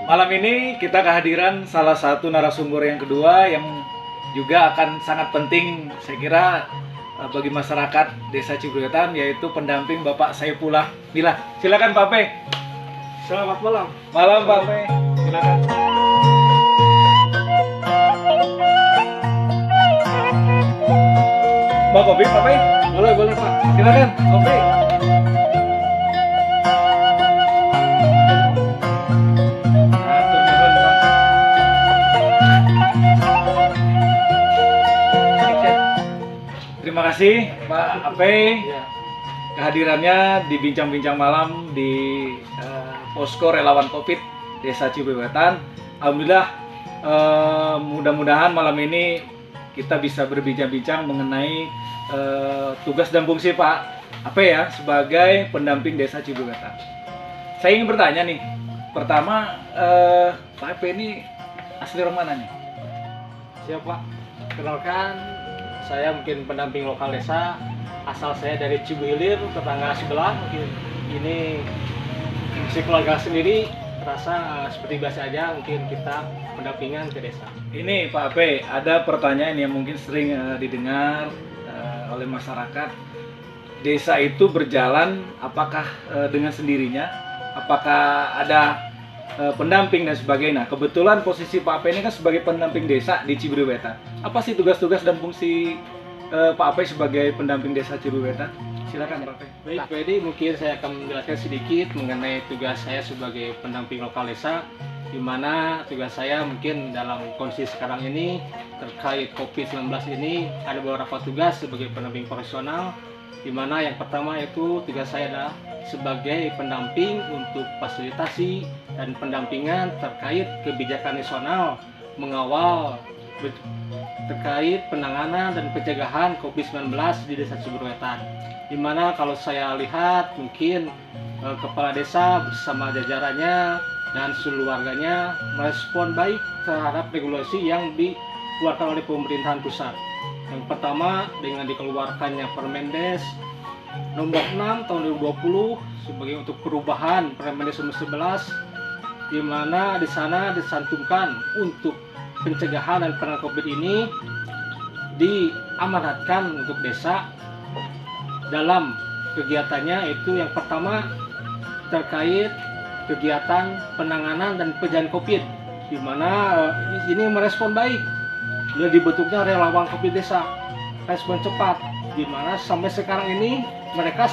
Malam ini kita kehadiran salah satu narasumber yang kedua yang juga akan sangat penting saya kira bagi masyarakat Desa Cibulewetan, yaitu pendamping Bapak Saifullah Mila. Silakan Pak Pe. Selamat malam. Malam Pak Pe. Silakan. Mau kopi Pak Pe? Boleh Pak. Silakan kopi. Terima kasih Pak Ape kehadirannya di bincang-bincang malam di posko relawan COVID Desa Cibulewetan. Alhamdulillah, mudah-mudahan malam ini kita bisa berbincang-bincang mengenai tugas dan fungsi Pak Ape ya sebagai pendamping Desa Cibulewetan. Saya ingin bertanya nih, pertama Pak Ape ini asli orang mana nih? Siapa? Kenalkan, saya mungkin pendamping lokal desa. Asal saya dari Cibuhilir, tetangga sebelah. Mungkin ini si keluarga sendiri terasa seperti biasa aja. Mungkin kita pendampingan ke desa. Ini Pak Ape, ada pertanyaan yang mungkin sering didengar oleh masyarakat. Desa itu berjalan apakah dengan sendirinya? Apakah ada pendamping dan sebagainya? Kebetulan posisi Pak Ape ini kan sebagai pendamping desa di Cibulewetan. Apa sih tugas-tugas dan fungsi Pak Ape sebagai pendamping Desa Cibulewetan? Silakan Pak Ape. Baik, Pak Edi, mungkin saya akan menjelaskan sedikit mengenai tugas saya sebagai pendamping lokal desa, di mana tugas saya mungkin dalam kondisi sekarang ini terkait COVID-19 ini ada beberapa tugas sebagai pendamping profesional, di mana yang pertama itu tugas saya adalah sebagai pendamping untuk fasilitasi dan pendampingan terkait kebijakan nasional mengawal terkait penanganan dan pencegahan COVID-19 di Desa Cibulewetan. Di mana kalau saya lihat mungkin kepala desa bersama jajarannya dan seluruh warganya merespon baik terhadap regulasi yang dikeluarkan oleh pemerintahan pusat. Yang pertama dengan dikeluarkannya Permendes nomor 6 tahun 2020 sebagai untuk perubahan Permendes nomor 11, di mana di sana disantumkan untuk pencegahan dan penanganan COVID ini diamanatkan untuk desa dalam kegiatannya. Itu yang pertama terkait kegiatan penanganan dan pencegahan COVID, di mana ini merespon baik dan dibentuknya relawan COVID desa, respon cepat, di mana sampai sekarang ini mereka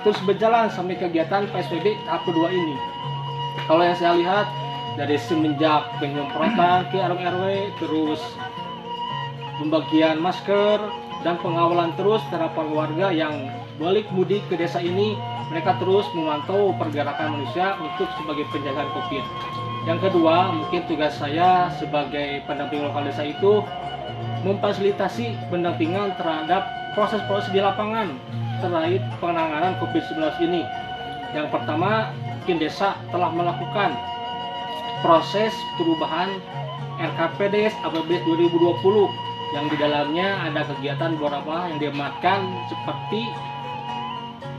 terus berjalan sampai kegiatan PSBB tahap kedua ini. Kalau yang saya lihat dari semenjak penyemprotan ke RW, terus pembagian masker dan pengawalan terus terhadap warga yang balik mudik ke desa ini, mereka terus memantau pergerakan manusia untuk sebagai penjagaan COVID. Yang kedua, mungkin tugas saya sebagai pendamping lokal desa itu memfasilitasi pendampingan terhadap proses-proses di lapangan terkait penanganan COVID-19 ini. Yang pertama, mungkin desa telah melakukan proses perubahan RKPDS APBD 2020 yang di dalamnya ada kegiatan beberapa yang diamanatkan seperti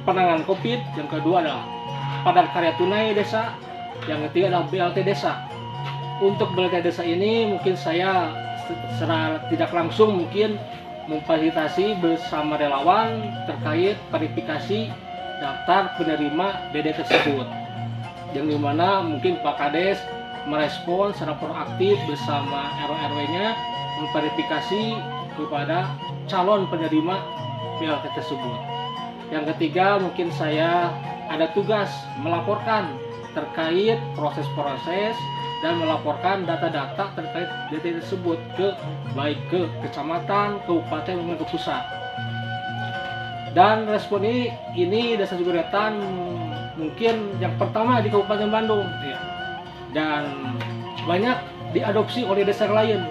penanganan COVID. Yang kedua adalah padat karya tunai desa. Yang ketiga adalah BLT desa. Untuk BLT desa ini mungkin saya secara tidak langsung mungkin memfasilitasi bersama relawan terkait verifikasi daftar penerima DD tersebut, yang dimana mungkin Pak Kades merespon secara proaktif bersama RW-nya memverifikasi kepada calon penerima BLT tersebut. Yang ketiga, mungkin saya ada tugas melaporkan terkait proses-proses dan melaporkan data-data terkait DT tersebut baik ke kecamatan, kabupaten, maupun ke pusat. Dan respon ini Desa Cibulewetan mungkin yang pertama di Kabupaten Bandung, dan banyak diadopsi oleh desa lain.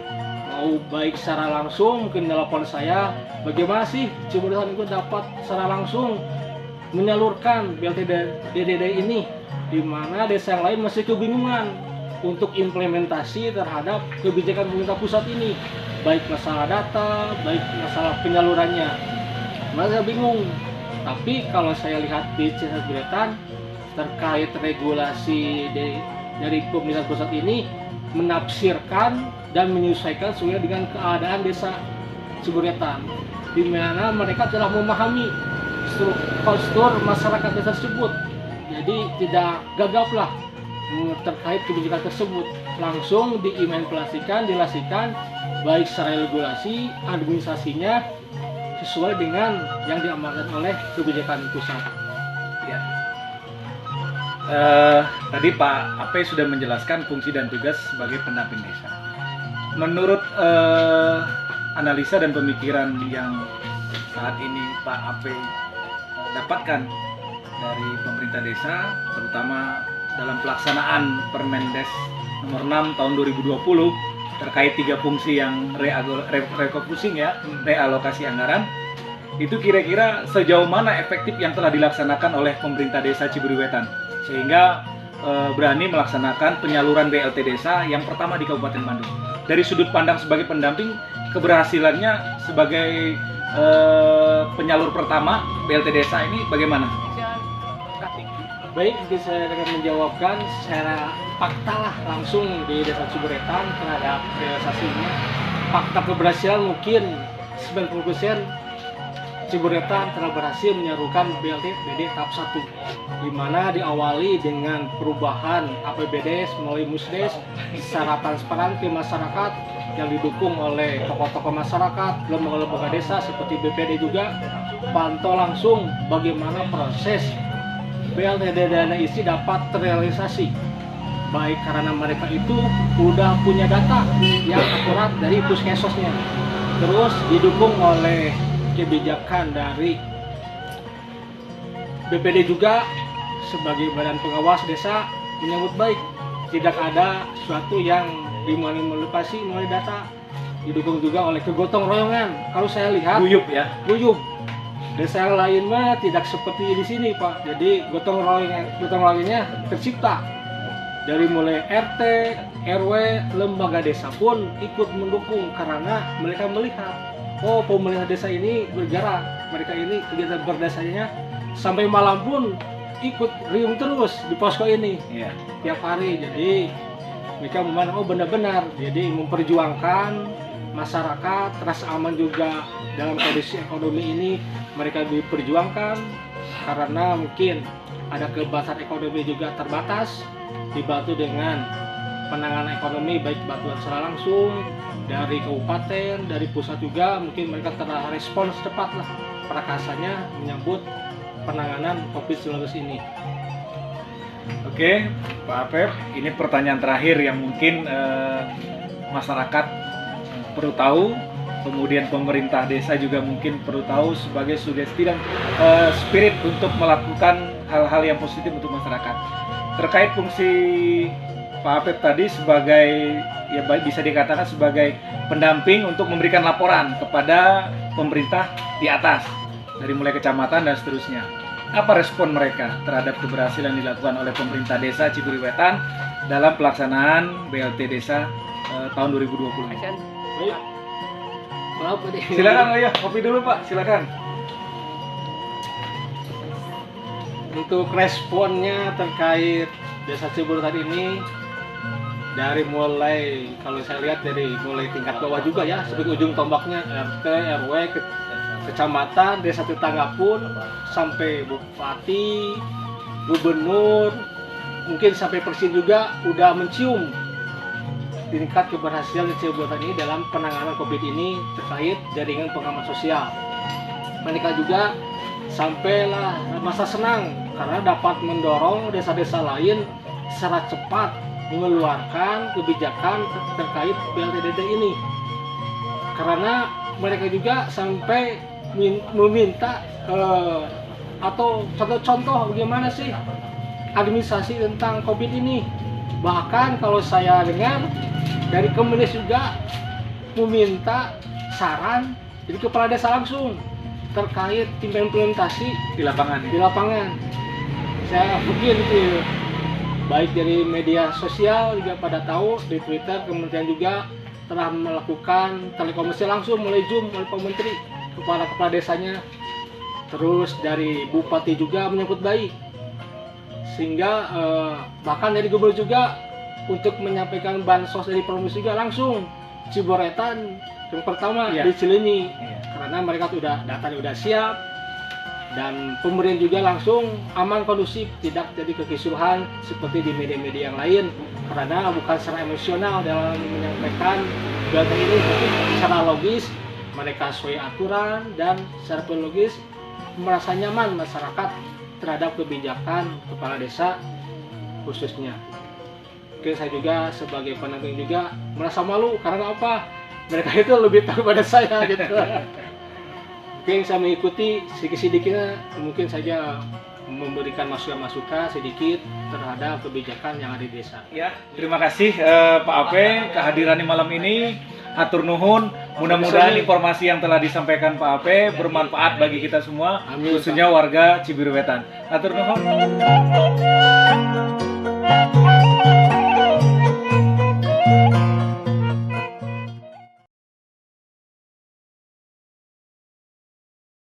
Mau baik secara langsung, mungkin telepon saya, bagaimana sih Cibulewetan itu dapat secara langsung menyalurkan BLT DDD ini, di mana desa yang lain masih kebingungan untuk implementasi terhadap kebijakan pemerintah pusat ini, baik masalah data, baik masalah penyalurannya. Saya bingung. Tapi kalau saya lihat di Cibulewetan, terkait regulasi dari pemerintah pusat ini menafsirkan dan menyesuaikan sesuai dengan keadaan desa Ciburetan, di mana mereka telah memahami postur masyarakat desa tersebut. Jadi tidak gagaplah terkait kebijakan tersebut, langsung diimplementasikan, dilaksanakan baik secara regulasi, administrasinya sesuai dengan yang diamanatkan oleh kebijakan pusat. Ya. Tadi Pak Ape sudah menjelaskan fungsi dan tugas sebagai pendamping desa. Menurut analisa dan pemikiran yang saat ini Pak Ape dapatkan dari pemerintah desa, terutama dalam pelaksanaan Permendes nomor 6 tahun 2020 terkait 3 fungsi yang refocusing ya, realokasi anggaran, itu kira-kira sejauh mana efektif yang telah dilaksanakan oleh pemerintah desa Ciburiwetan sehingga berani melaksanakan penyaluran BLT desa yang pertama di Kabupaten Bandung. Dari sudut pandang sebagai pendamping, keberhasilannya sebagai penyalur pertama BLT desa ini bagaimana? Baik, bisa dengan menjawabkan secara fakta lah langsung di desa Ciburetan terhadap realisasinya. Fakta keberhasilan mungkin 90% Ciburetan telah berhasil menyaluran BLT BD tahap 1, di mana diawali dengan perubahan APBD melalui Musdes secara transparan ke masyarakat yang didukung oleh tokoh-tokoh masyarakat, lembaga-lembaga desa seperti BPD juga pantau langsung bagaimana proses BLT dana isi dapat terrealisasi, baik karena mereka itu udah punya data yang akurat dari puskesmasnya, terus didukung oleh kebijakan dari BPD juga sebagai badan pengawas desa menyambut baik, tidak ada sesuatu yang dimanipulasi melalui data, didukung juga oleh kegotong royongan. Kalau saya lihat Guyup ya. guyup. Desa yang lain mah tidak seperti di sini Pak. Jadi gotong royongnya tercipta dari mulai RT, RW, lembaga desa pun ikut mendukung karena mereka melihat, oh pemerintah desa ini bergerak, mereka ini kegiatan berdesanya sampai malam pun ikut riung terus di posko ini tiap hari. Jadi mereka memandang oh benar-benar jadi memperjuangkan masyarakat rasa aman juga dalam kondisi ekonomi ini. Mereka diperjuangkan karena mungkin ada keterbatasan ekonomi juga terbatas, dibantu dengan penanganan ekonomi baik bantuan secara langsung dari kabupaten, dari pusat juga. Mungkin mereka telah respons cepat lah prakasanya menyambut penanganan COVID-19 ini. Oke, Pak Apep, ini pertanyaan terakhir yang mungkin masyarakat perlu tahu, kemudian pemerintah desa juga mungkin perlu tahu sebagai sugesti dan spirit untuk melakukan hal-hal yang positif untuk masyarakat. Terkait fungsi Pak Apep tadi sebagai, ya bisa dikatakan sebagai pendamping untuk memberikan laporan kepada pemerintah di atas, dari mulai kecamatan dan seterusnya. Apa respon mereka terhadap keberhasilan dilakukan oleh pemerintah desa Ciburiwetan dalam pelaksanaan BLT desa tahun 2020? Silakan ya, kopi dulu Pak, silakan. Untuk responnya terkait desa Ciburetan ini, dari mulai kalau saya lihat dari mulai tingkat bawah juga ya, sebagai ujung tombaknya RT, RW, kecamatan, desa tetangga pun sampai bupati, gubernur, mungkin sampai presiden juga udah mencium tingkat keberhasilan Ciburetan ini dalam penanganan COVID ini terkait jaringan pengaman sosial. Mereka juga sampailah masa senang karena dapat mendorong desa-desa lain secara cepat mengeluarkan kebijakan terkait BLTDD ini. Karena mereka juga sampai meminta atau contoh-contoh bagaimana sih administrasi tentang COVID ini. Bahkan kalau saya dengar dari Kemenes juga meminta saran dari kepala desa langsung terkait tim implementasi Di lapangan. Saya mungkin itu baik dari media sosial juga pada tahu, di Twitter kementerian juga telah melakukan telekomunikasi langsung mulai Zoom oleh Pak Menteri kepada kepala desanya. Terus dari Bupati juga menyambut baik. sehingga bahkan dari gubernur juga untuk menyampaikan bansos dari provinsi juga langsung Ciboretan yang pertama Iya. di Cileunyi Iya. karena mereka tuh datanya udah siap dan pemberian juga langsung aman kondusif, tidak jadi kekisruhan seperti di media-media yang lain karena bukan secara emosional dalam menyampaikan data ini, tapi secara logis mereka sesuai aturan dan secara logis merasa nyaman masyarakat terhadap kebijakan kepala desa khususnya. Oke, saya juga sebagai pendamping juga merasa malu karena apa? Mereka itu lebih tahu pada saya gitu. Mungkin saya mengikuti sedikit-sedikitnya, mungkin saja memberikan masukan-masukan sedikit terhadap kebijakan yang ada di desa. Ya, terima kasih Pak Ape kehadiran di malam ini. Atur nuhun, mudah-mudahan informasi yang telah disampaikan Pak Ape bermanfaat bagi kita semua, Amin, khususnya warga Cibiru Wetan. Atur nuhun.